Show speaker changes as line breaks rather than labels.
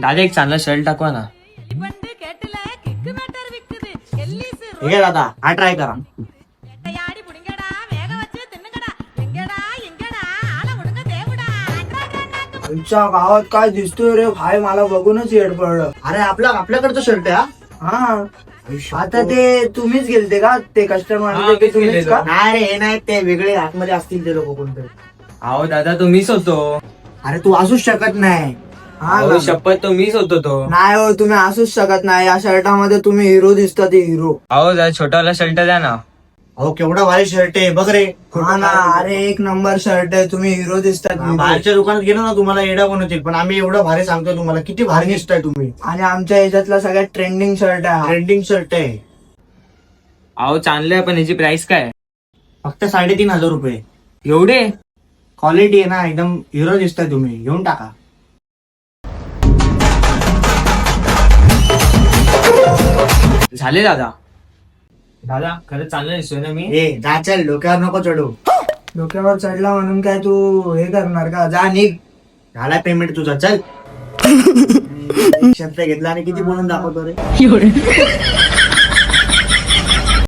दादा एक चांगला शर्ट टाकवा ना.
हे दादा हा ट्राय करा.
आमच्या गावात काय दिसतोय रे भाई, मला बघूनच येड पडलं.
अरे आपल्याकडचं शर्ट आहे हा.
हा आता ते तुम्हीच गेलते का ते कस्टमर तुम्हीच का?
नाही रे हे नाही ते वेगळे आतमध्ये असतील ते लोक कोणतरी.
अहो दादा तो मीच होतो.
अरे तू असूच शकत नाही.
हा
अहो
का?
शपथ तो मीच होतो तो.
नाही हो, तुम्ही असूच शकत नाही. या शर्टामध्ये तुम्ही हिरो दिसता, ते हिरो.
अहो जरा छोटावाला शर्ट द्या ना.
अहो केवढा भारी शर्ट आहे बघ रे.
हा ना, अरे एक नंबर शर्ट आहे, तुम्ही हिरो दिसतात. हिरो.
बाहेरच्या दुकानात गेलो ना तुम्हाला येडा बनवतील, पण आम्ही एवढं भारी सांगतोय तुम्हाला, किती भारी दिसताय तुम्ही.
आणि आमच्या ह्याच्यातला सगळ्यात ट्रेंडिंग शर्ट आहे हा.
ट्रेंडिंग शर्ट आहे.
अहो चांगलं आहे पण ह्याची प्राइस काय?
फक्त 3,500 रुपये.
एवढे?
क्वालिटी आहे ना एकदम, हिरो दिसताय तुम्ही, घेऊन टाका.
झाले दादा. दादा खरंच चांगलं दिसतोय ना मी?
ए जा चल, डोक्यावर नको चढू.
डोक्यावर चढला म्हणून काय तू हे करणार का? जा निघ.
झाला पेमेंट तुझा, चल. एक शर्ट घेतला आणि किती बोलून दाखवतो रे.